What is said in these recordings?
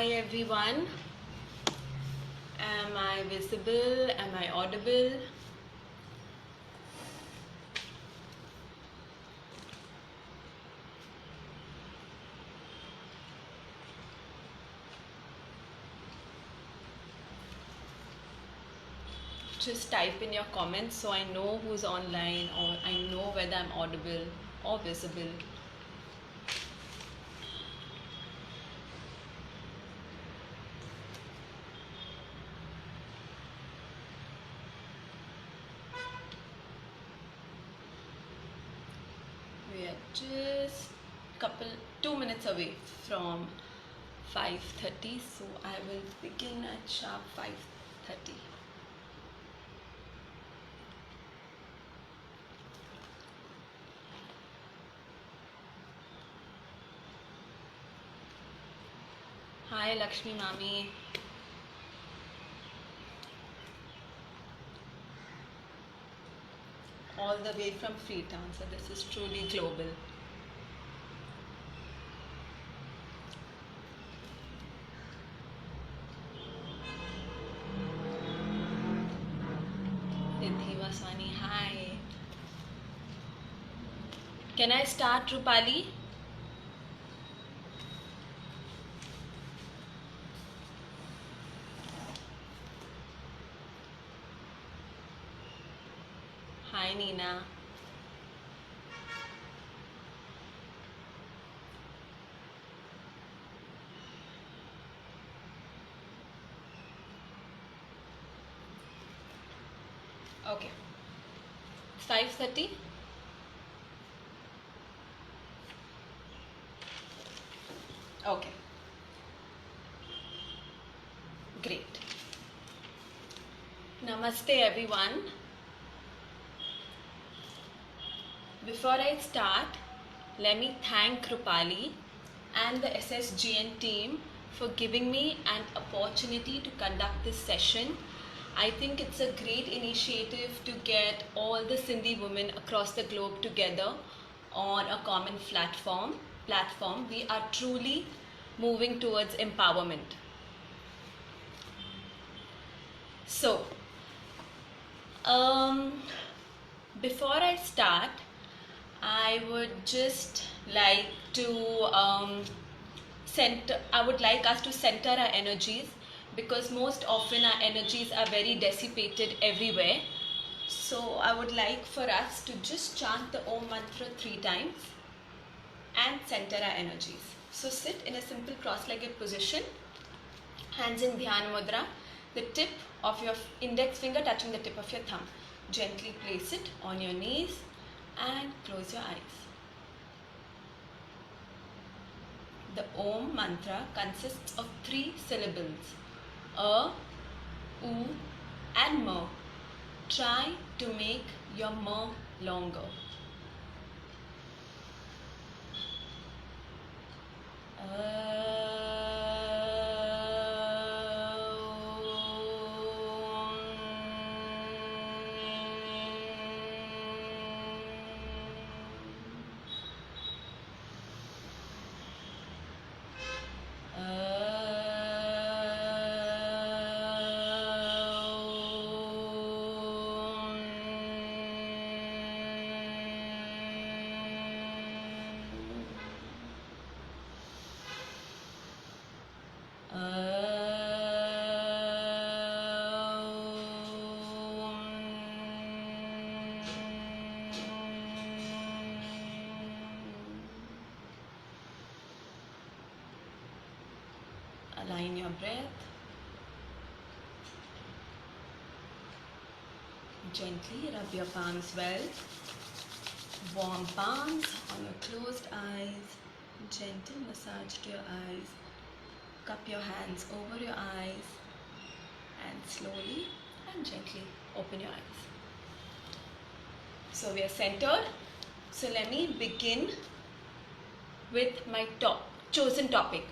Hi everyone. Am I visible? Am I audible? Just type in your comments so I know who's online, or I know whether I'm audible or visible. We are just 2 minutes away from 5:30, so I will begin at sharp 5:30. Hi Lakshmi Mami. All the way from Freetown, so this is truly global. Siddhi Vaswani, hi. Can I start, Rupali? Hi, Nina. Okay. 5:30. Okay. Great. Namaste, everyone. Before I start, let me thank Rupali and the SSGN team for giving me an opportunity to conduct this session. I think it's a great initiative to get all the Sindhi women across the globe together on a common platform. We are truly moving towards empowerment. So, before I start, I would just like to I would like us to center our energies, because most often our energies are very dissipated everywhere. So I would like for us to just chant the Om mantra 3 times and center our energies. So sit in a simple cross-legged position, hands in Dhyana Mudra, the tip of your index finger touching the tip of your thumb. Gently place it on your knees and close your eyes. The Om mantra consists of 3 syllables: A, U and M. Try to make your M longer. Align your breath. Gently rub your palms well. Warm palms on your closed eyes. Gentle massage to your eyes. Cup your hands over your eyes and slowly and gently open your eyes. So we are centered. So let me begin with my chosen topic,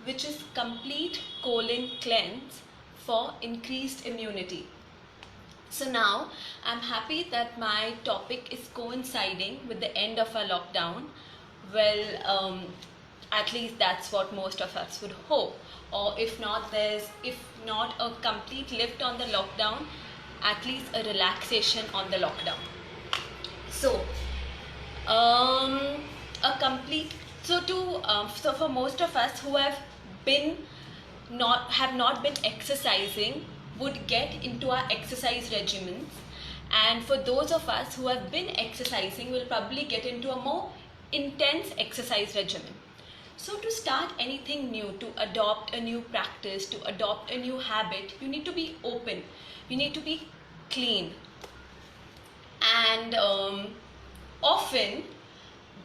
which is complete colon cleanse for increased immunity. So now I'm happy that my topic is coinciding with the end of our lockdown. Well, At least that's what most of us would hope. Or if not a complete lift on the lockdown, at least a relaxation on the lockdown. So a complete so for most of us who have not been exercising would get into our exercise regimens, and for those of us who have been exercising will probably get into a more intense exercise regimen. So to start anything new, to adopt a new practice, to adopt a new habit, you need to be open, you need to be clean. And often,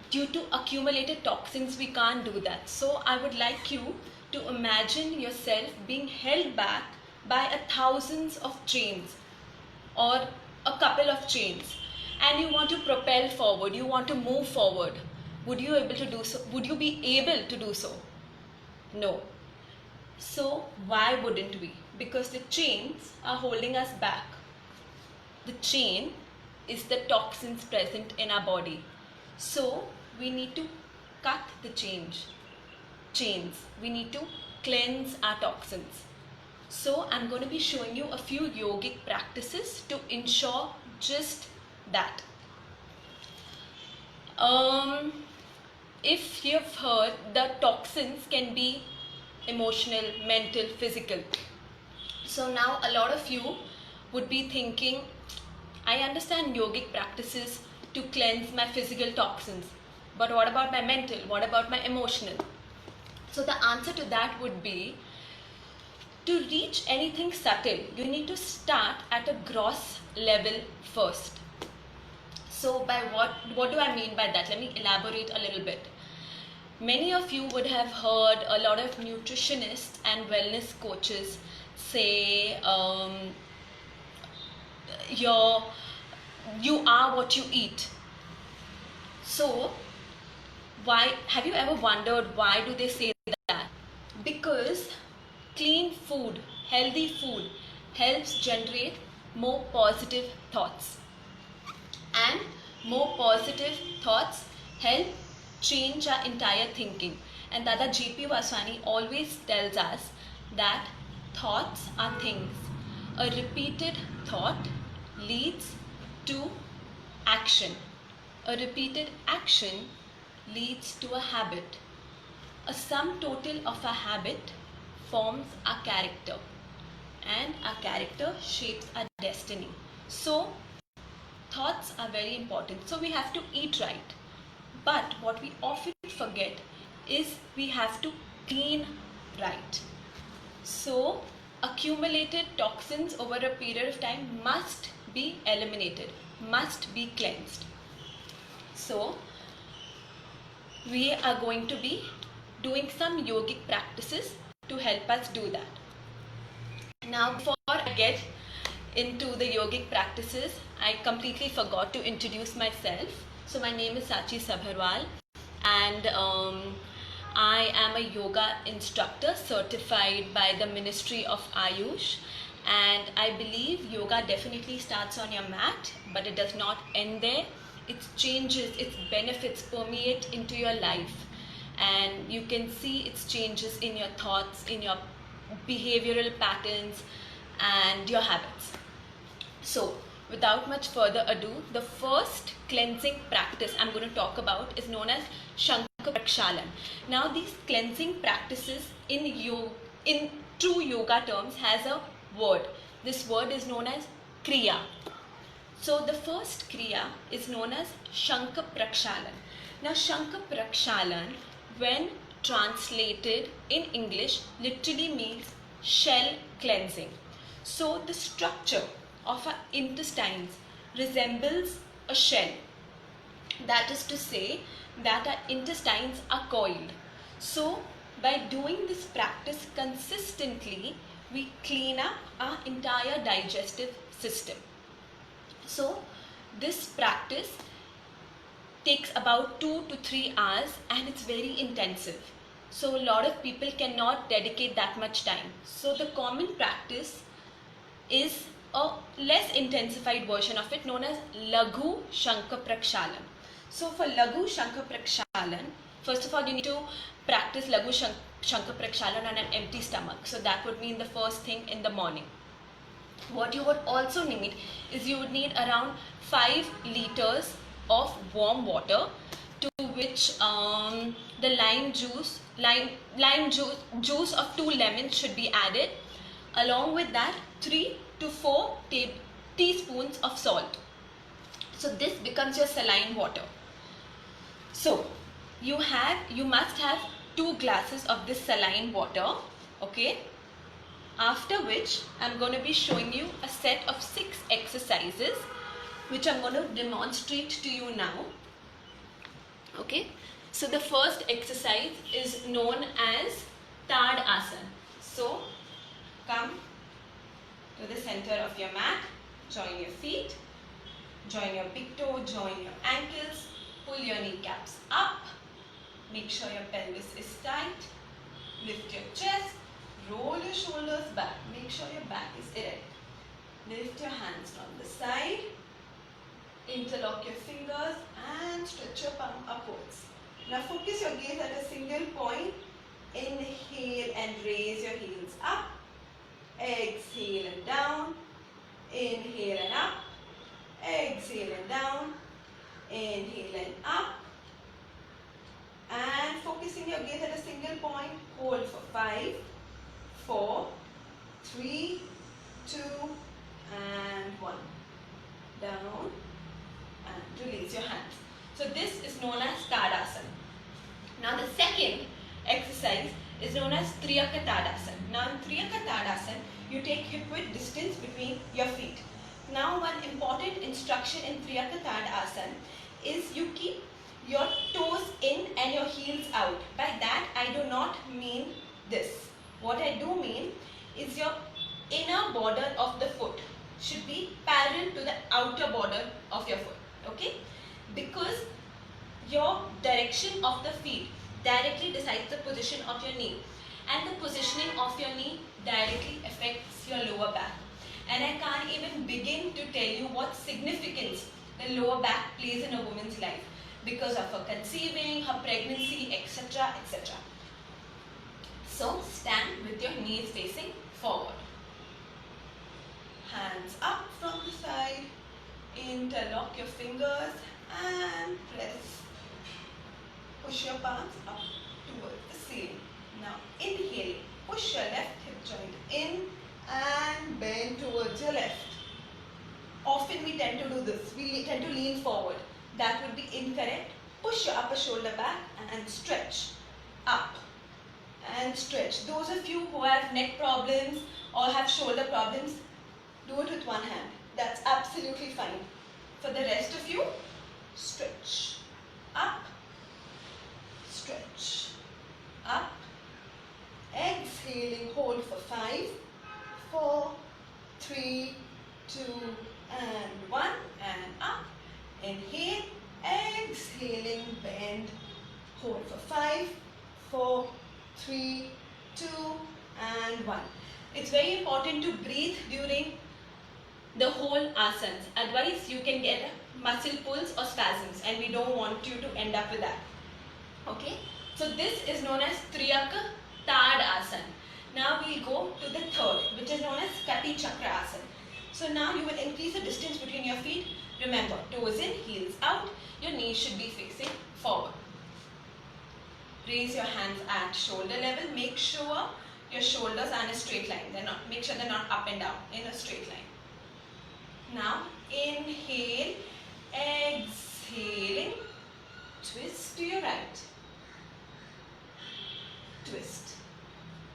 due to accumulated toxins, we can't do that. So I would like you to imagine yourself being held back by thousands of chains or a couple of chains, and you want to propel forward, you want to move forward. Would you able to do so? Would you be able to do so? No. So why wouldn't we? Because the chains are holding us back. The chain is the toxins present in our body. So we need to cut the chains. We need to cleanse our toxins. So I'm going to be showing you a few yogic practices to ensure just that. If you've heard, the toxins can be emotional, mental, physical. So now a lot of you would be thinking, I understand yogic practices to cleanse my physical toxins, but what about my mental? What about my emotional? So the answer to that would be, to reach anything subtle, you need to start at a gross level first. So by what do I mean by that? Let me elaborate a little bit. Many of you would have heard a lot of nutritionists and wellness coaches say, you are what you eat. So why have you ever wondered why do they say that? Because clean food, healthy food helps generate more positive thoughts, and more positive thoughts help change our entire thinking. And Dada G.P. Vaswani always tells us that thoughts are things. A repeated thought leads to action. A repeated action leads to a habit. A sum total of a habit forms our character, and our character shapes our destiny. So thoughts are very important. So we have to eat right. But what we often forget is we have to clean right. So accumulated toxins over a period of time must be eliminated, must be cleansed. So we are going to be doing some yogic practices to help us do that. Now before I get into the yogic practices, I completely forgot to introduce myself. So my name is Sachi Sabharwal, and I am a yoga instructor certified by the Ministry of Ayush, and I believe yoga definitely starts on your mat, but it does not end there. Its changes, its benefits permeate into your life, and you can see its changes in your thoughts, in your behavioral patterns and your habits. So without much further ado, the first cleansing practice I'm going to talk about is known as Shankha Prakshalan. Now these cleansing practices in true yoga terms has a word. This word is known as Kriya. So the first Kriya is known as Shankha Prakshalan. Now Shankha Prakshalan, when translated in English, literally means shell cleansing. So the structure of our intestines resembles a shell. That is to say that our intestines are coiled. So by doing this practice consistently, we clean up our entire digestive system. So this practice takes about 2 to 3 hours, and it's very intensive. So a lot of people cannot dedicate that much time. So the common practice is a less intensified version of it known as Laghu Shankha Prakshalan. So for Laghu Shankha Prakshalan, First of all, you need to practice Laghu Shankar Prakshalan on an empty stomach. So that would mean the first thing in the morning. What you would also need is you would need around 5 liters of warm water, to which the lime juice of 2 lemons should be added. Along with that, 3 to 4 teaspoons of salt. So this becomes your saline water. So you must have 2 glasses of this saline water, okay? After which I'm going to be showing you a set of 6 exercises which I'm going to demonstrate to you now. Okay, so the first exercise is known as Tadasana. So come to the center of your mat, join your feet, join your big toe, join your ankles, pull your kneecaps up, make sure your pelvis is tight, lift your chest, roll your shoulders back, make sure your back is erect. Lift your hands from the side, interlock your fingers and stretch your palm upwards. Now focus your gaze at a single point. Inhale and raise your heels up. Exhale and down. Inhale and up. Exhale and down. Inhale and up. And focusing your gaze at a single point. Hold for 5, 4, 3, 2 and 1. Down and release your hands. So this is known as Tadasana. Now the second exercise is known as Triyaka Tadasana. Now in Triyaka Tadasana, you take hip width distance between your feet. Now one important instruction in Triyaka Tadasana is you keep your toes in and your heels out. By that I do not mean this. What I do mean is your inner border of the foot should be parallel to the outer border of your foot. Okay? Because your direction of the feet directly decides the position of your knee, and the positioning of your knee directly affects your lower back. And I can't even begin to tell you what significance the lower back plays in a woman's life because of her conceiving, her pregnancy, etc. etc. So stand with your knees facing forward. Hands up from the side. Interlock your fingers and press. Push your palms up towards the ceiling. Now inhale. Push your left hip joint in and bend towards your left. Often we tend to do this. We tend to lean forward. That would be incorrect. Push your upper shoulder back and stretch. Up and stretch. Those of you who have neck problems or have shoulder problems, do it with one hand. That's absolutely fine. For the rest of you, stretch. Up. Stretch. Up. Exhaling, hold for 5, 4, 3, 2 and 1 and up. Inhale. Exhaling, bend. Hold for 5, 4, 3, 2 and 1. It's very important to breathe during the whole asanas. Otherwise you can get muscle pulls or spasms, and we don't want you to end up with that. Okay, so this is known as Triyaka Tadasana. Now we'll go to the third, which is known as Kati Chakra Asana. So now you will increase the distance between your feet. Remember, toes in, heels out. Your knees should be facing forward. Raise your hands at shoulder level. Make sure your shoulders are in a straight line. Make sure they're not up and down, in a straight line. Now inhale, exhaling, twist to your right. Twist.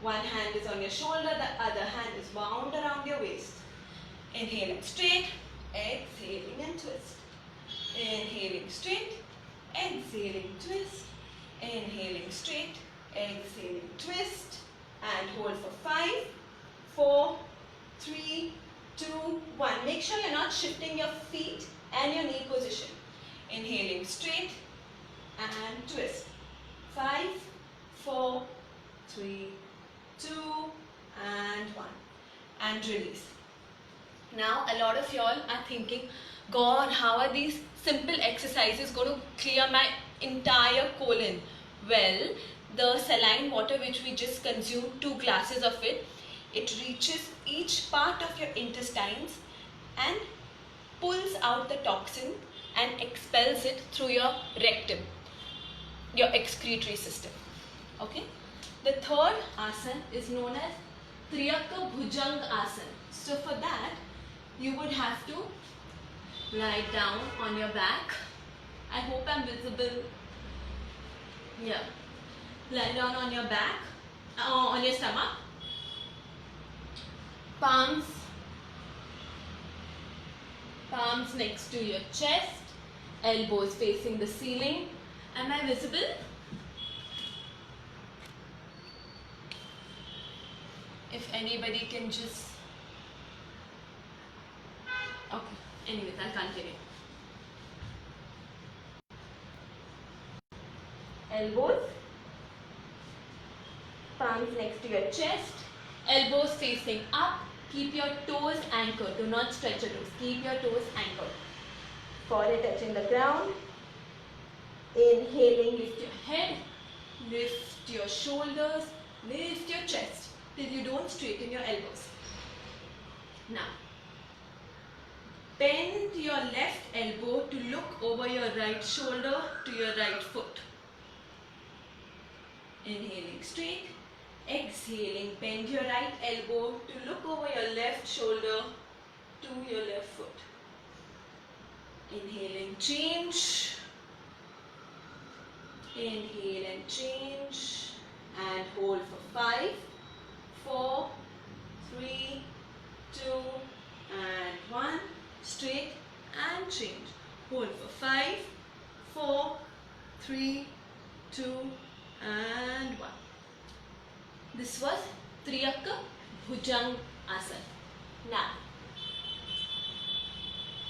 One hand is on your shoulder, the other hand is wound around your waist. Inhaling straight, exhaling and twist. Inhaling straight, exhaling twist. Inhaling straight, exhaling twist. And hold for 5, 4, 3, 2, 1. Make sure you're not shifting your feet and your knee position. Inhaling straight and twist. 5, 4, 3, 2 and 1. And release. Now a lot of y'all are thinking, God, how are these simple exercises going to clear my entire colon? Well, the saline water which we just consumed, 2 glasses of it, it reaches each part of your intestines and pulls out the toxin and expels it through your rectum, your excretory system. Okay. The third asana is known as Triyaka Bhujang asana. So for that, you would have to lie down on your back. I hope I'm visible. Yeah. Lie down on your back, on your stomach. Palms next to your chest. Elbows facing the ceiling. Am I visible? If anybody can just... Okay. Anyways, I'll continue. Elbows, palms next to your chest, elbows facing up. Keep your toes anchored. Do not stretch your toes. Keep your toes anchored. Forehead touching the ground. Inhaling, lift your head, lift your shoulders, lift your chest till you don't straighten your elbows. Now, bend your left elbow to look over your right shoulder to your right foot. Inhaling straight, exhaling, bend your right elbow to look over your left shoulder to your left foot. Inhaling, change. Inhale and change. And hold for 5, 4, 3, 2, and 1. Straight and change. Hold for 5, 4, 3, 2, and 1. This was Triyaka Bhujang asana. Now,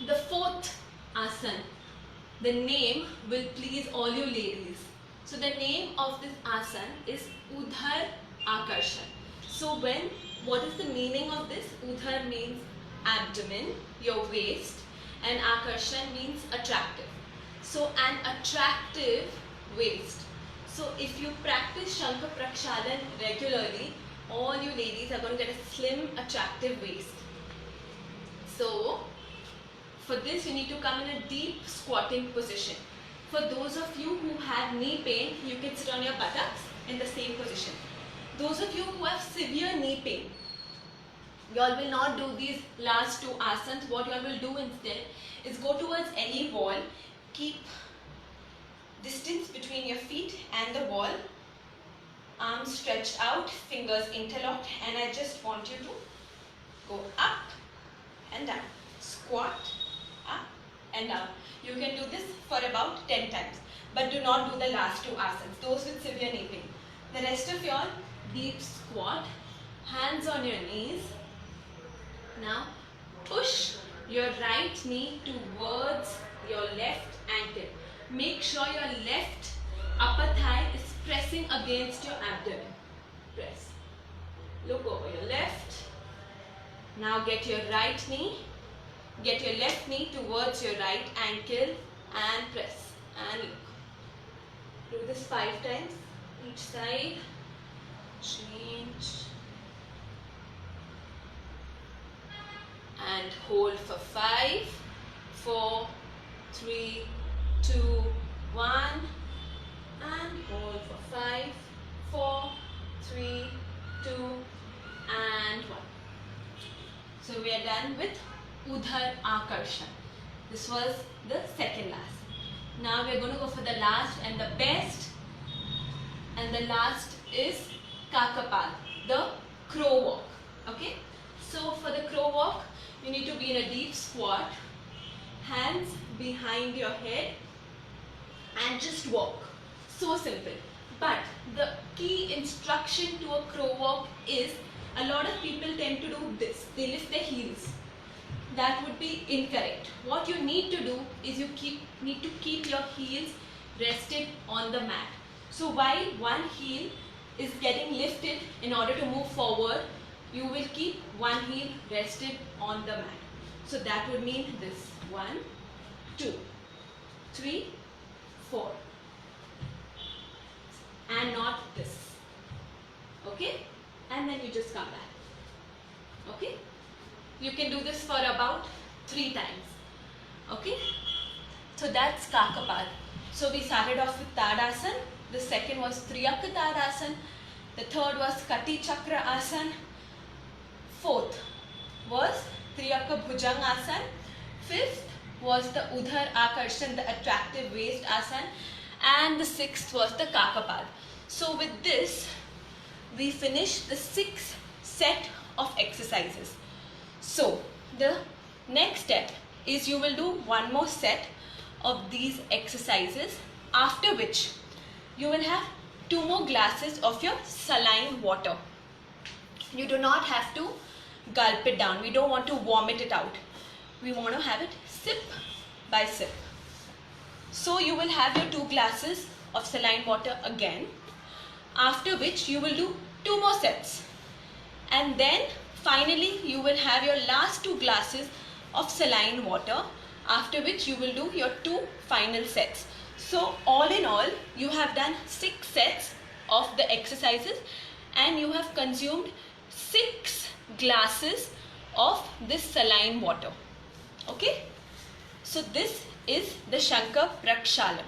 the fourth asana, the name will please all you ladies. So the name of this asana is Udhar Akarshan. So what is the meaning of this? Udhar means abdomen, your waist, and Akarshan means attractive. So an attractive waist. So if you practice Shankha Prakshalan regularly, all you ladies are going to get a slim, attractive waist. So for this, you need to come in a deep squatting position. For those of you who have knee pain, you can sit on your buttocks in the same position. Those of you who have severe knee pain, you all will not do these last 2 asanas. What you all will do instead is go towards any wall, keep distance between your feet and the wall, arms stretched out, fingers interlocked, and I just want you to go up and down, squat, up and down. You can do this for about 10 times, but do not do the last 2 asanas, those with severe knee pain. The rest of your deep squat, hands on your knees. Now push your right knee towards your left ankle. Make sure your left upper thigh is pressing against your abdomen. Press. Look over your left. Now get your right knee. Get your left knee towards your right ankle and press. And look. Do this 5 times each side. Change. And hold for 5, 4, 3, 2, 1. And hold for 5, 4, 3, 2, and 1. So we are done with Udhar Akarshan. This was the second last. Now we are going to go for the last and the best. And the last is Kakapal, the crow walk. Okay. So for the crow walk, you need to be in a deep squat, hands behind your head, and just walk. So simple. But the key instruction to a crow walk is, a lot of people tend to do this. They lift their heels. That would be incorrect. What you need to do is you need to keep your heels rested on the mat. So while one heel is getting lifted in order to move forward, you will keep one heel rested on the mat. So that would mean this. 1, 2, 3, 4. and not this. Okay, and then you just come back. Okay, you can do this for about 3 times. Okay, so that's Kakapad. So we started off with Tadasana, the second was Triyaka Tadasana, the third was Kati Chakra Asana, fourth was Triyaka Bhujang Asana, fifth was the Udhar Akarshan, the attractive waist asana, and the sixth was the Kakapad. So with this, we finish the 6th set of exercises. So the next step is you will do one more set of these exercises, after which you will have 2 more glasses of your saline water. You do not have to gulp it down. We don't want to vomit it out. We want to have it sip by sip. So you will have your 2 glasses of saline water again, after which you will do 2 more sets, and then finally you will have your last 2 glasses of saline water, after which you will do your 2 final sets. So all in all, you have done 6 sets of the exercises and you have consumed 6 glasses of this saline water. Okay, so this is the Shankar Prakshalan.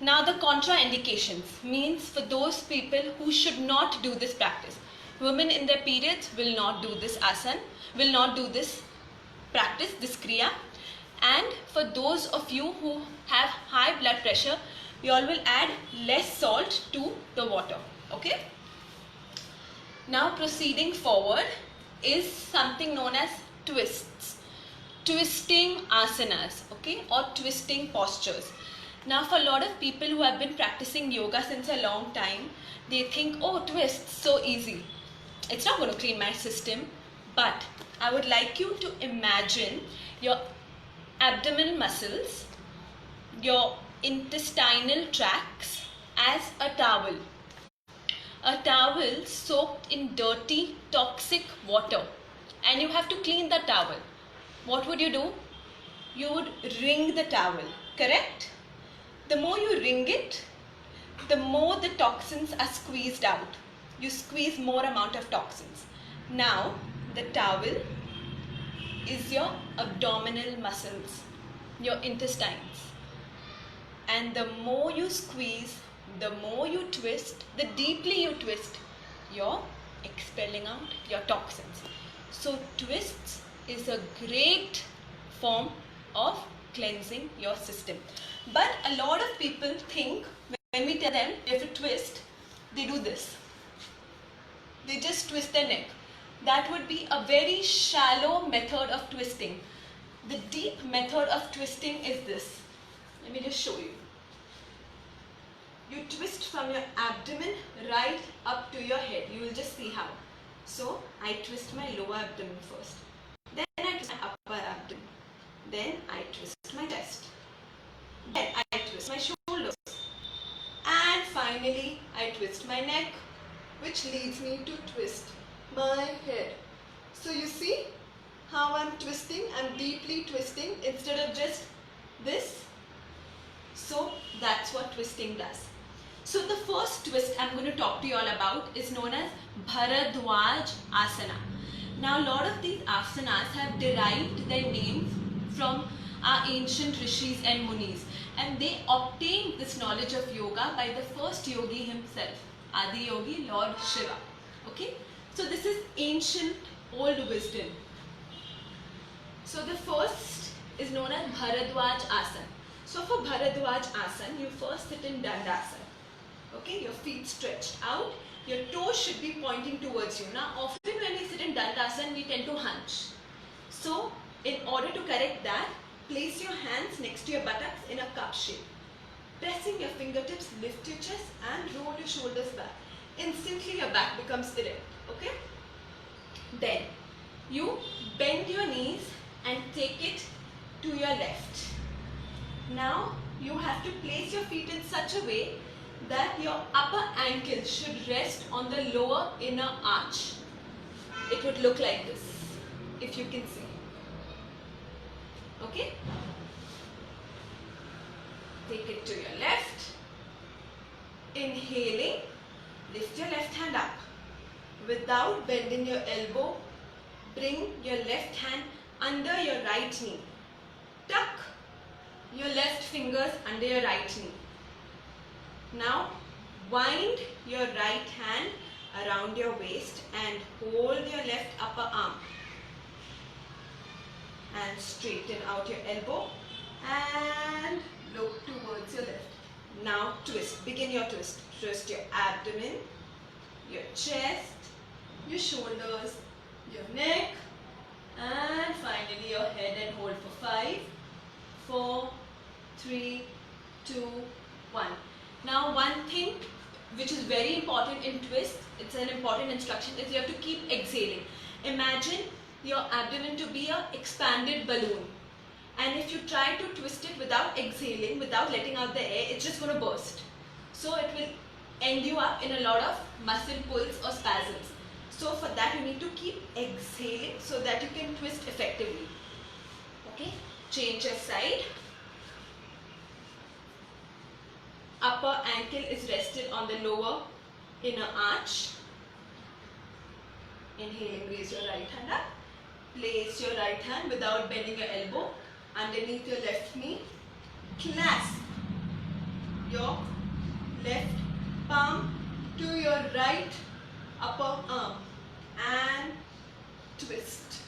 Now the contraindications means for those people who should not do this practice. Women in their periods will not do this asana, will not do this practice, this kriya. And for those of you who have high blood pressure, you all will add less salt to the water. Okay. Now proceeding forward is something known as twists. Twisting asanas, okay, or twisting postures. Now for a lot of people who have been practicing yoga since a long time, they think, oh, twists, so easy. It's not going to clean my system, but I would like you to imagine your abdominal muscles, your intestinal tracts as a towel. A towel soaked in dirty, toxic water, and you have to clean the towel. What would you do? You would wring the towel, correct? The more you wring it, the more the toxins are squeezed out. You squeeze more amount of toxins. Now, the towel is your abdominal muscles, your intestines. And the more you squeeze, the more you twist, the deeply you twist, you're expelling out your toxins. So twists is a great form of cleansing your system. But a lot of people think when we tell them they have to twist, they do this. They just twist their neck. That would be a very shallow method of twisting. The deep method of twisting is this. Let me just show you. You twist from your abdomen right up to your head. You will just see how. So, I twist my lower abdomen first. Then I twist my upper abdomen. Then I twist my chest. Then I twist my shoulders. And finally, I twist my neck, which leads me to twist my head. So you see how I'm twisting? I'm deeply twisting instead of just this. So that's what twisting does. So the first twist I'm going to talk to you all about is known as Bharadwaj Asana. Now a lot of these asanas have derived their names from our ancient rishis and munis, and they obtained this knowledge of yoga by the first yogi himself, Adi Yogi, Lord Shiva. Okay, so this is ancient old wisdom. So the first is known as Bharadwaj Asana. So for Bharadwaj Asana, you first sit in Dandasana. Okay, your feet stretched out, your toes should be pointing towards you. Now often when we sit in Dandasana, we tend to hunch. So in order to correct that, place your hands next to your buttocks in a cup shape. Pressing your fingertips, lift your chest and roll your shoulders back. Instantly your back becomes erect. Okay? Then you bend your knees and take it to your left. Now you have to place your feet in such a way that your upper ankle should rest on the lower inner arch. It would look like this, if you can see. Okay? Take it to your left. Inhaling, lift your left hand up. Without bending your elbow, bring your left hand under your right knee. Tuck your left fingers under your right knee. Now, wind your right hand around your waist and hold your left upper arm. And straighten out your elbow and look towards your left. Now twist, begin your twist. Twist your abdomen, your chest, your shoulders, your neck, and finally your head, and hold for 5, 4, 3, 2, 1. Now one thing which is very important in twists, it's an important instruction, is you have to keep exhaling. Imagine your abdomen to be an expanded balloon. And if you try to twist it without exhaling, without letting out the air, it's just going to burst. So it will end you up in a lot of muscle pulls or spasms. So for that you need to keep exhaling so that you can twist effectively. Okay, change your side. Upper ankle is rested on the lower inner arch. Inhaling, raise your right hand up. Place your right hand without bending your elbow underneath your left knee. Clasp your left palm to your right upper arm and twist.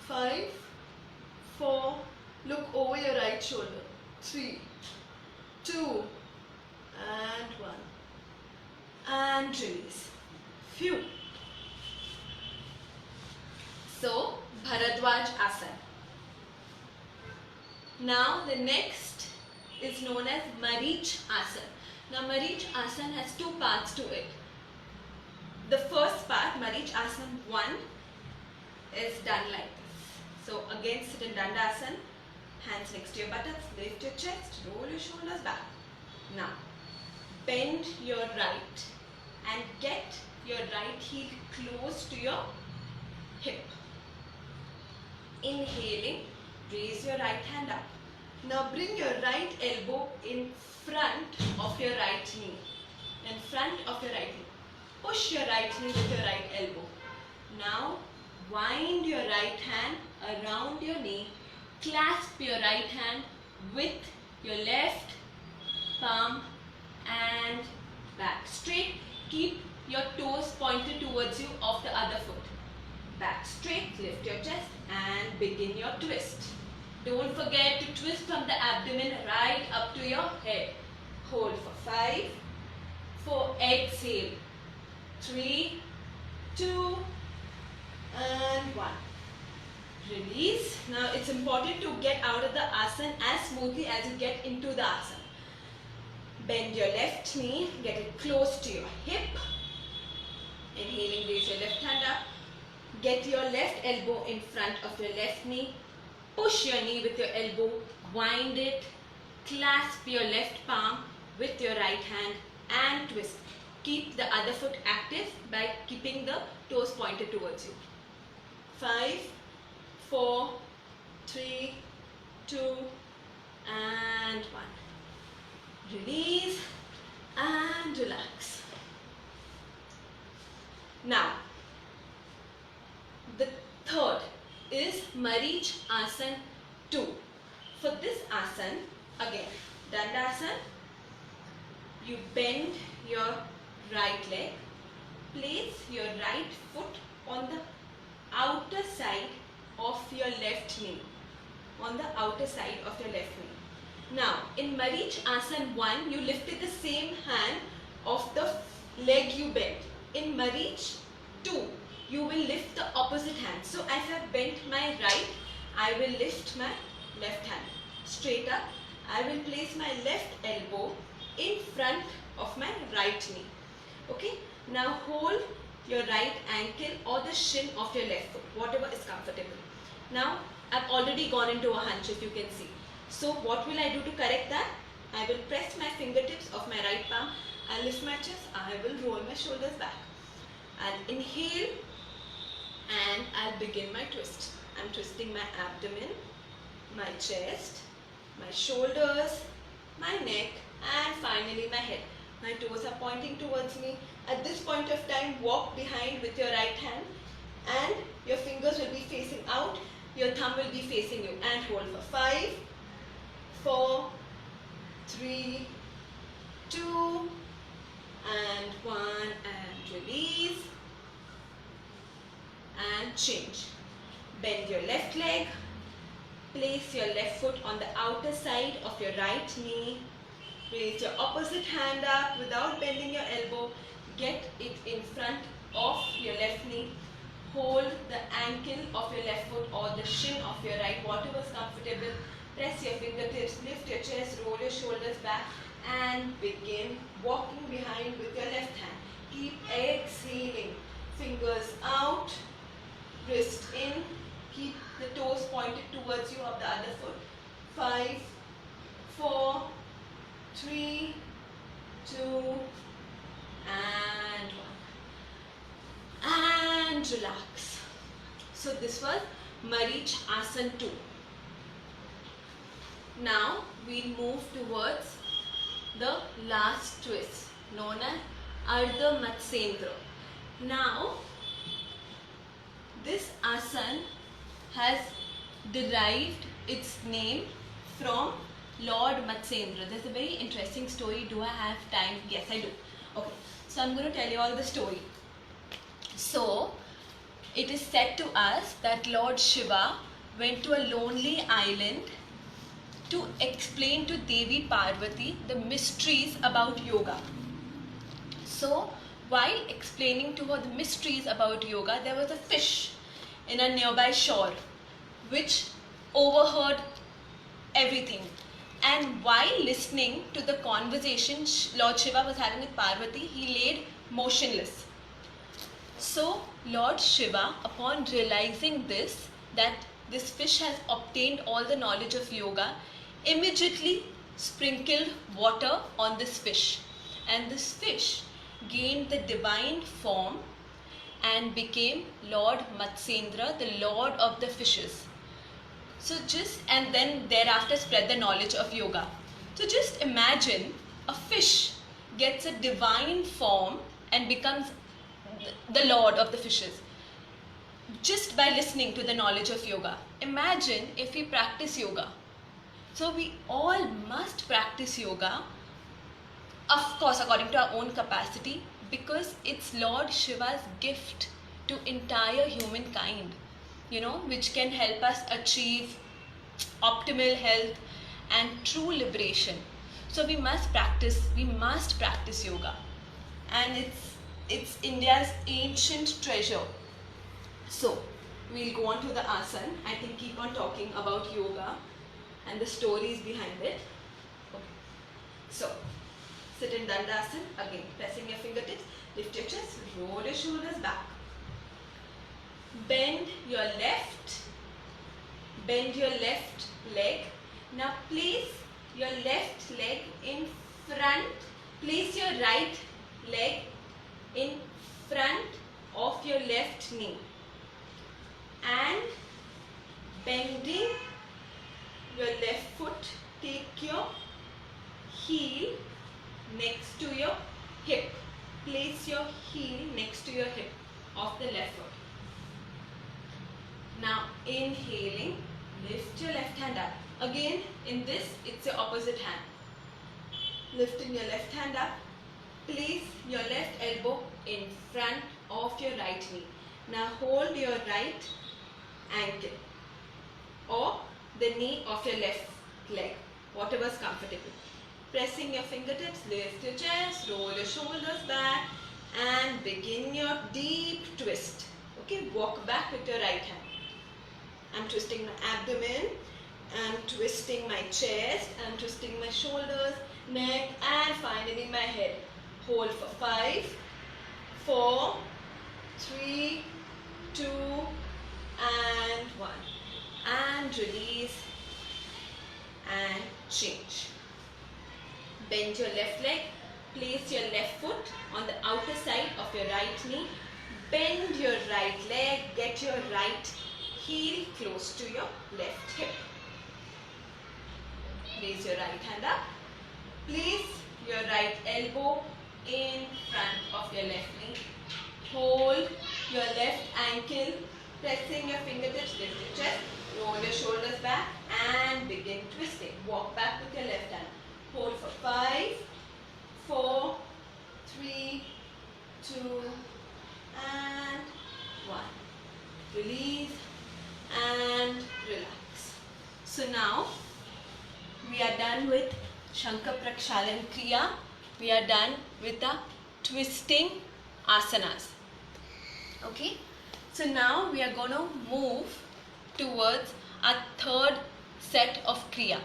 5, 4, look over your right shoulder. 3, 2, and 1. And release. Phew. So, Bharadwaj Asana. Now the next is known as Marich Asana. Now Marich Asana has 2 parts to it. The first part, Marich Asana 1, is done like this. So again sit in Dandasana, hands next to your buttocks, lift your chest, roll your shoulders back. Now bend your right and get your right heel close to your hip. Inhaling, raise your right hand up. Now bring your right elbow in front of your right knee. In front of your right knee. Push your right knee with your right elbow. Now wind your right hand around your knee. Clasp your right hand with your left palm and back. Straight. Keep your toes pointed towards you of the other foot. Back straight, lift your chest and begin your twist. Don't forget to twist from the abdomen right up to your head. Hold for 5, 4, exhale. 3, 2, and 1. Release. Now it's important to get out of the asana as smoothly as you get into the asana. Bend your left knee, get it close to your hip. Inhaling, raise your left hand up. Get your left elbow in front of your left knee. Push your knee with your elbow. Wind it. Clasp your left palm with your right hand and twist. Keep the other foot active by keeping the toes pointed towards you. 5, 4, 3, 2, and 1. Release and relax. Now, the third is Marich Asana 2. For this asana, again, Dandasana, you bend your right leg, place your right foot on the outer side of your left knee. On the outer side of your left knee. Now, in Marich Asana 1, you lifted the same hand of the leg you bent. In Marich 2, you will lift the opposite hand. So, as I bent my right, I will lift my left hand. Straight up, I will place my left elbow in front of my right knee. Okay? Now, hold your right ankle or the shin of your left foot, whatever is comfortable. Now, I've already gone into a hunch, if you can see. So, what will I do to correct that? I will press my fingertips of my right palm. I'll lift my chest. I will roll my shoulders back. I'll inhale and I'll begin my twist. I'm twisting my abdomen, my chest, my shoulders, my neck, and finally my head. My toes are pointing towards me. At this point of time, walk behind with your right hand and your fingers will be facing out. Your thumb will be facing you. And hold for 5, 4, 3, 2, and 1, and release. And change. Bend your left leg. Place your left foot on the outer side of your right knee. Raise your opposite hand up without bending your elbow. Get it in front of your left knee. Hold the ankle of your left foot or the shin of your right, whatever is comfortable. Press your fingertips, lift your chest, roll your shoulders back and begin walking behind with your left hand. Keep exhaling. Fingers out, wrist in. Keep the toes pointed towards you of the other foot. 5, 4, 3, 2, and 1. And relax. So this was Marich Asana 2. Now we'll move towards the last twist known as Ardha Matsyendraa. Now this asana has derived its name from Lord Matsyendra. There's a very interesting story. Do I have time? Yes, I do. Okay, so I'm going to tell you all the story. So, it is said to us that Lord Shiva went to a lonely island to explain to Devi Parvati the mysteries about yoga. So, while explaining to her the mysteries about yoga, there was a fish in a nearby shore which overheard everything. And while listening to the conversation Lord Shiva was having with Parvati, he laid motionless. So Lord Shiva, upon realizing this, that this fish has obtained all the knowledge of yoga, immediately sprinkled water on this fish. And this fish gained the divine form and became Lord Matsyendra, the Lord of the fishes. So and then thereafter spread the knowledge of yoga. So just imagine a fish gets a divine form and becomes the Lord of the fishes just by listening to the knowledge of yoga. Imagine if we practice yoga. So we all must practice yoga, of course according to our own capacity, because it's Lord Shiva's gift to entire humankind, which can help us achieve optimal health and true liberation. So we must practice yoga, and it's India's ancient treasure. So we'll go on to the asana. I can keep on talking about yoga and the stories behind it. Okay. So sit in Dandasana, again pressing your fingertips, lift your chest, roll your shoulders back. Bend your left leg. Now place your left leg in front, place your right leg in front of your left knee and bending your left foot, take your heel next to your hip. Place your heel next to your hip of the left foot. Now inhaling, lift your left hand up. Again in this it's your opposite hand. Lifting your left hand up, place your left elbow in front of your right knee. Now hold your right ankle or the knee of your left leg, whatever is comfortable. Pressing your fingertips, lift your chest, roll your shoulders back and begin your deep twist. Okay, walk back with your right hand. I'm twisting my abdomen, I'm twisting my chest, I'm twisting my shoulders, neck and finally my head. Hold for 5, 4, 3, 2 and 1. And release and change. Bend your left leg, place your left foot on the outer side of your right knee, bend your right leg, get your right heel close to your left hip. Raise your right hand up, place your right elbow in front of your left knee. Hold your left ankle, pressing your fingertips, lift your chest, roll your shoulders back and begin twisting. Walk back with your left hand. Hold for 5, 4, 3, 2 and 1. Release and relax. So now we are done with Shankha Prakshalan Kriya. We are done with the twisting asanas. Okay, so now we are going to move towards our third set of Kriya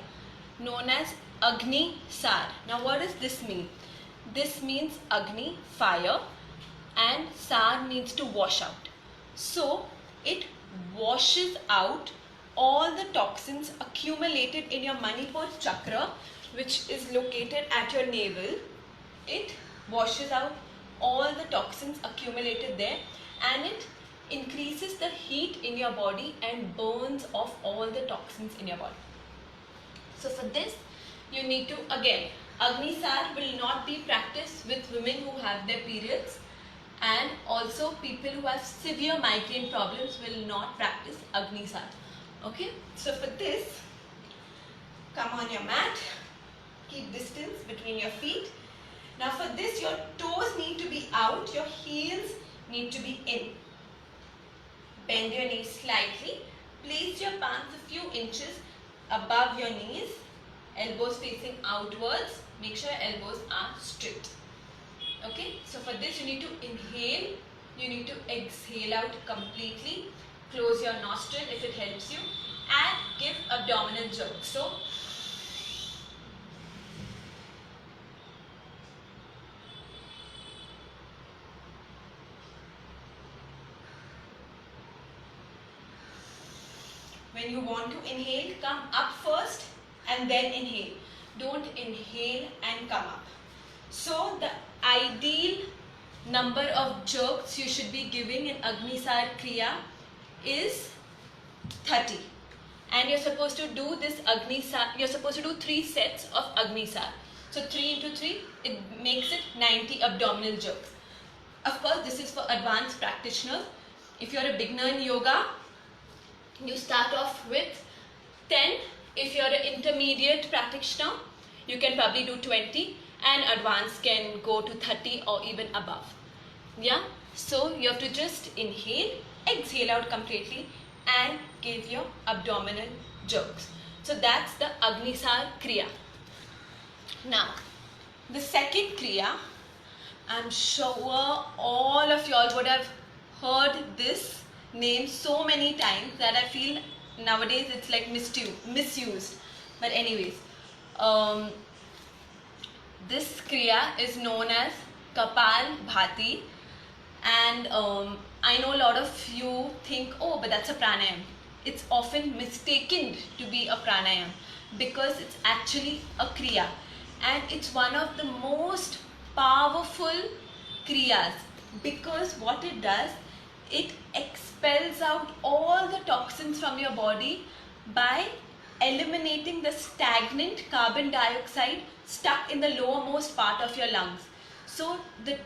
known as Agni Sar. Now what does this mean? This means Agni, fire, and Sar means to wash out. So it washes out all the toxins accumulated in your Manipur chakra, which is located at your navel. It washes out all the toxins accumulated there, and it increases the heat in your body and burns off all the toxins in your body. So for this, you need to, again, Agni Sar will not be practiced with women who have their periods, and also people who have severe migraine problems will not practice Agni Sar. Okay, so for this, come on your mat, keep distance between your feet. Now for this, your toes need to be out, your heels need to be in. Bend your knees slightly, place your palms a few inches above your knees, elbows facing outwards, make sure your elbows are straight. Okay, so for this you need to inhale, you need to exhale out completely, close your nostril if it helps you, and give abdominal jerk. So when you want to inhale, come up first and then inhale. Don't inhale and come up. So the ideal number of jerks you should be giving in Agni Sar Kriya is 30. And you're supposed to do this Agni Sar, you're supposed to do 3 sets of Agni Sar. So 3 into 3, it makes it 90 abdominal jerks. Of course, this is for advanced practitioners. If you're a beginner in yoga, you start off with 10. If you're an intermediate practitioner, you can probably do 20, and advanced can go to 30 or even above. Yeah, so you have to just inhale, exhale out completely, and give your abdominal jerks. So that's the Agni Sar Kriya. Now, the second Kriya, I'm sure all of y'all would have heard this name so many times that I feel nowadays it's like misused. But anyways, this Kriya is known as Kapal Bhati, and I know a lot of you think, oh, but that's a pranayam. It's often mistaken to be a pranayam because it's actually a Kriya, and it's one of the most powerful Kriyas because what it does, it expels out all the toxins from your body by eliminating the stagnant carbon dioxide stuck in the lowermost part of your lungs. So the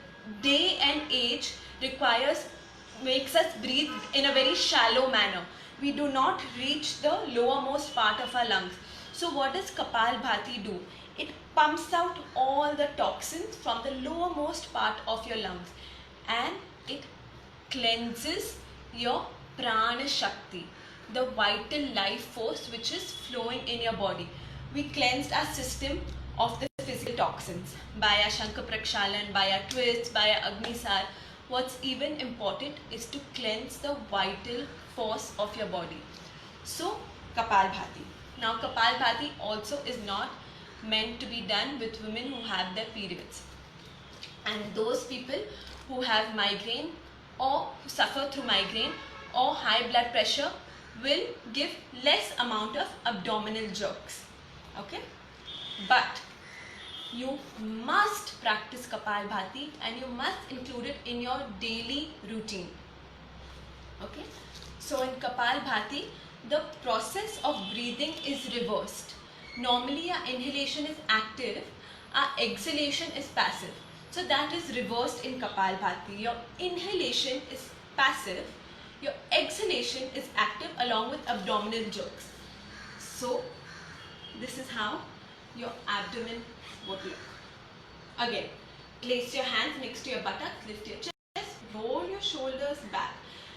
day and age makes us breathe in a very shallow manner. We do not reach the lowermost part of our lungs. So what does Kapal Bhati do? It pumps out all the toxins from the lowermost part of your lungs, and it cleanses your Prana Shakti, the vital life force which is flowing in your body. We cleansed our system of the physical toxins by our Shankha Prakshalan, by our twists, by our Agni Sar. What's even important is to cleanse the vital force of your body. So Kapal Bhati. Now Kapal Bhati also is not meant to be done with women who have their periods, and those people who have migraine or who suffer through migraine or high blood pressure will give less amount of abdominal jerks. Okay, but you must practice Kapal Bhati and you must include it in your daily routine. Okay, so in Kapal Bhati, the process of breathing is reversed. Normally our inhalation is active, our exhalation is passive. So that is reversed in Kapalbhati. Your inhalation is passive, your exhalation is active along with abdominal jerks. So this is how your abdomen would look. Again, place your hands next to your buttocks, lift your chest, roll your shoulders back.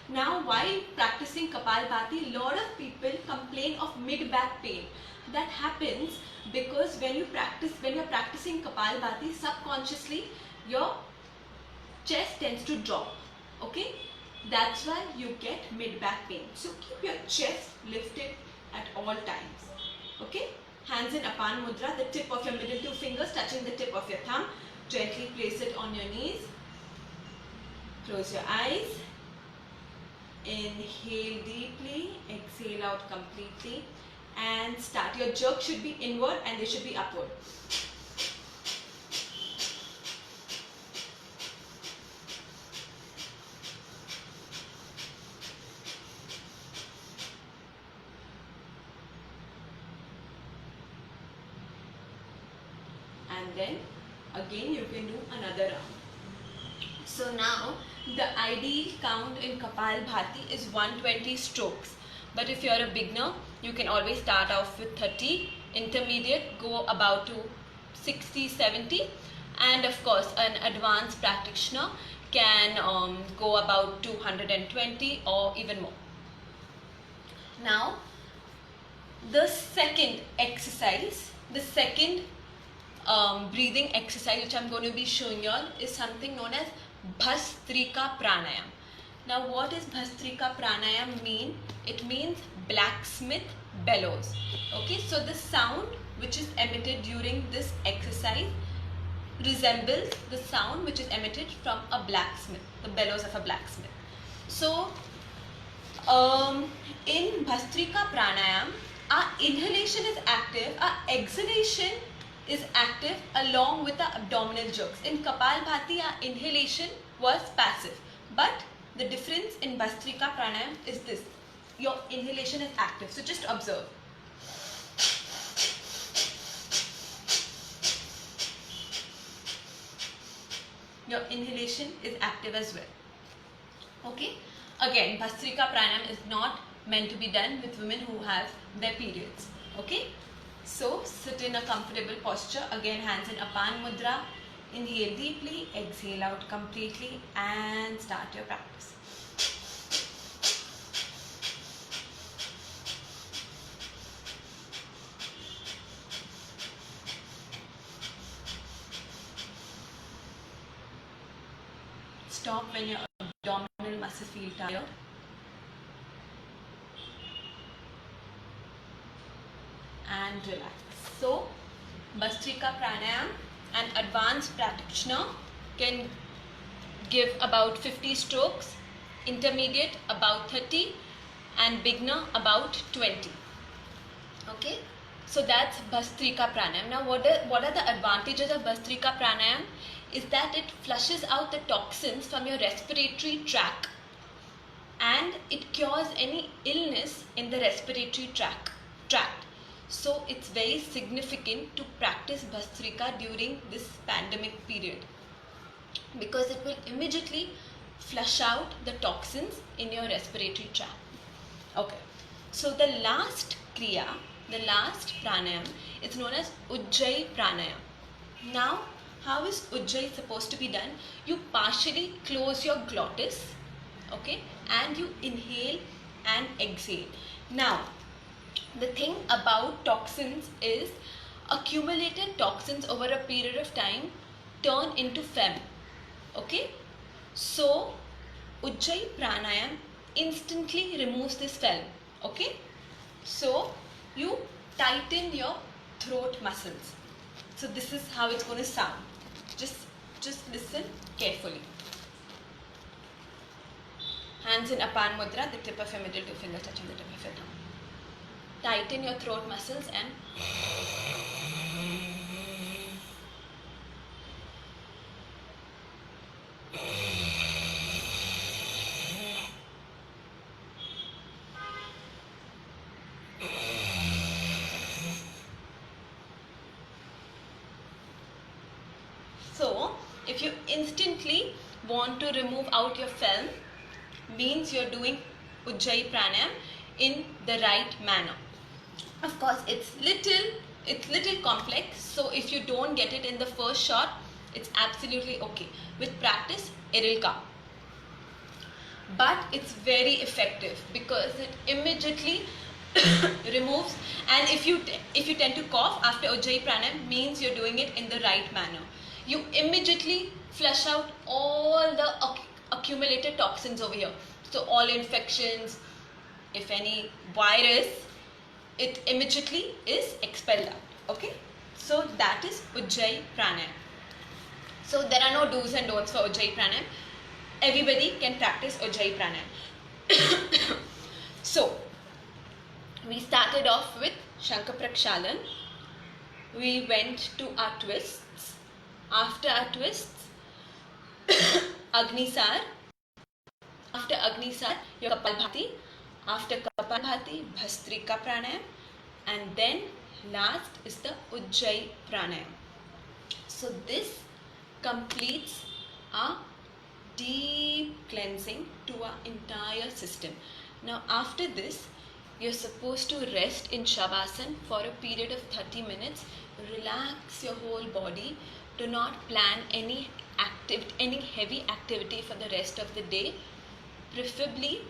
Now while practicing Kapalbhati, a lot of people complain of mid-back pain. That happens because when you're practicing Kapalbhati, subconsciously your chest tends to drop. Okay? That's why you get mid-back pain. So keep your chest lifted at all times. Okay? Hands in Apan Mudra, the tip of your middle two fingers touching the tip of your thumb. Gently place it on your knees. Close your eyes. Inhale deeply, exhale out completely, and start. Your jerk should be inward and they should be upward. And then again you can do another round. So now the ideal count in Kapalbhati is 120 strokes. But if you are a beginner, you can always start off with 30, intermediate go about to 60, 70, and of course an advanced practitioner can go about 220 or even more. Now the second exercise, the second breathing exercise which I'm going to be showing you all is something known as Bhastrika Pranayam. Now what is Bhastrika Pranayam mean? It means blacksmith bellows. Okay, so the sound which is emitted during this exercise resembles the sound which is emitted from a blacksmith, the bellows of a blacksmith. So in Bhastrika Pranayam, our inhalation is active, our exhalation is active along with the abdominal jerks. In Kapalbhati, our inhalation was passive, but the difference in Bhastrika Pranayam is this: your inhalation is active. So just observe. Your inhalation is active as well. Okay. Again, Bhastrika Pranayam is not meant to be done with women who have their periods. Okay. So sit in a comfortable posture. Again, hands in Apan Mudra. Inhale deeply, exhale out completely, and start your practice. Stop when your abdominal muscles feel tired. And relax. So, Bhastrika Pranayam, an advanced practitioner can give about 50 strokes, intermediate about 30, and beginner about 20. Okay, so that's Bhastrika Pranayam. Now, what are the advantages of Bhastrika Pranayam? Is that it flushes out the toxins from your respiratory tract and it cures any illness in the respiratory tract. So it's very significant to practice Bhastrika during this pandemic period because it will immediately flush out the toxins in your respiratory tract. Okay, so the last Kriya, the last Pranayam is known as Ujjayi Pranayam. Now, how is Ujjayi supposed to be done? You partially close your glottis, okay, and you inhale and exhale. Now, the thing about toxins is accumulated toxins over a period of time turn into phlegm. Okay, so Ujjayi Pranayam instantly removes this phlegm. Okay, so you tighten your throat muscles. So this is how it's going to sound. Just listen carefully. Hands in Apan Mudra, the tip of your middle two fingers touching the tip of your thumb. Tighten your throat muscles and So if you instantly want to remove out your film, means you're doing Ujjayi Pranayam in the right manner. Of course, it's little complex, so if you don't get it in the first shot, it's absolutely okay. With practice, it'll come. But it's very effective because it immediately removes, and if you tend to cough after Ujjayi Pranayam, means you're doing it in the right manner. You immediately flush out all the accumulated toxins over here. So all infections, if any virus, it immediately is expelled out. Okay, so that is Ujjayi Pranayam. So there are no do's and don'ts for Ujjayi Pranayam. Everybody can practice Ujjayi Pranayam. So we started off with Shankha Prakshalan. We went to our twists. After our twists, Agnisar. After Agnisar, your Kapalbhati. After Kapalbhati, Bhastrika Pranayam. And then last is the Ujjayi Pranayam. So this completes our deep cleansing to our entire system. Now after this, you're supposed to rest in Shavasana for a period of 30 minutes. Relax your whole body. Do not plan any heavy activity for the rest of the day. Preferably,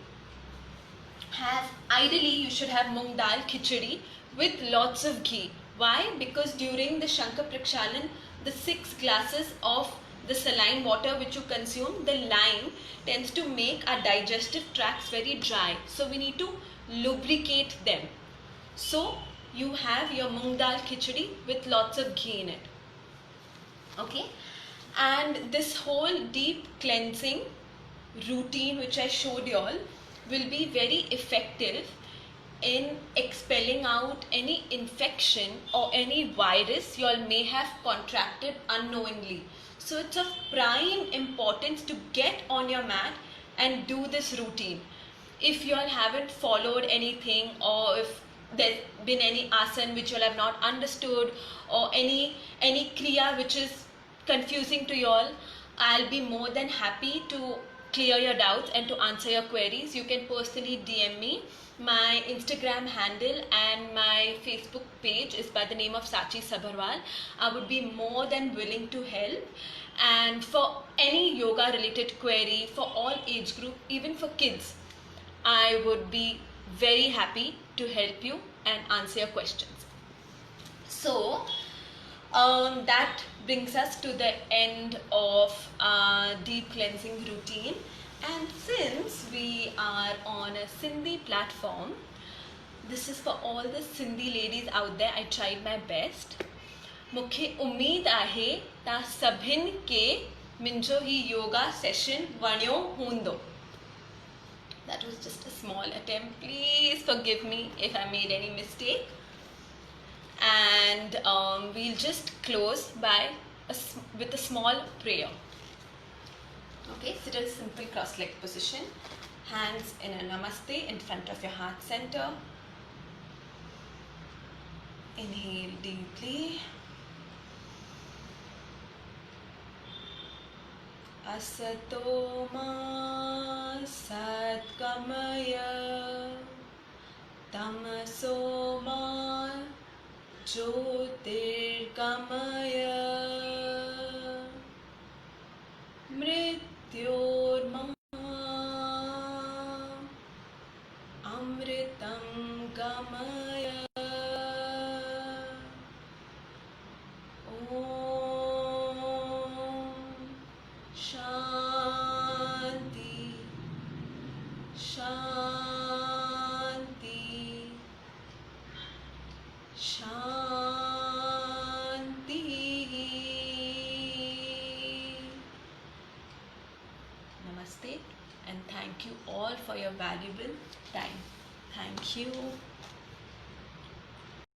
ideally you should have mung dal khichdi with lots of ghee. Why? Because during the Shankha Prakshalan, the 6 glasses of the saline water which you consume, the lime tends to make our digestive tracts very dry. So we need to lubricate them. So you have your mung dal khichdi with lots of ghee in it. Okay, and this whole deep cleansing routine which I showed you all will be very effective in expelling out any infection or any virus you all may have contracted unknowingly. So it's of prime importance to get on your mat and do this routine. If you all haven't followed anything, or if there's been any asana which you all have not understood, or any kriya which is confusing to you all, I'll be more than happy to clear your doubts and to answer your queries. You can personally DM me. My Instagram handle and my Facebook page is by the name of Sachi Sabharwal. I would be more than willing to help. And for any yoga related query, for all age group, even for kids, I would be very happy to help you and answer your questions. So that brings us to the end of our deep cleansing routine. And since we are on a Sindhi platform, this is for all the Sindhi ladies out there. I tried my best. मूंखे उम्मीद आहे ता सभिन के मुंहिंजो ही yoga session वणियो हूंदो. That was just a small attempt. Please forgive me if I made any mistake. And we'll just close with a small prayer. Okay, sit in a simple cross-legged position. Hands in a namaste in front of your heart center. Inhale deeply. Asato ma satkamaya tamaso ma jyotirgamaya mrityorma amritam gamaya. Shanti, Shanti, Shanti. Namaste, and thank you all for your valuable time. Thank you.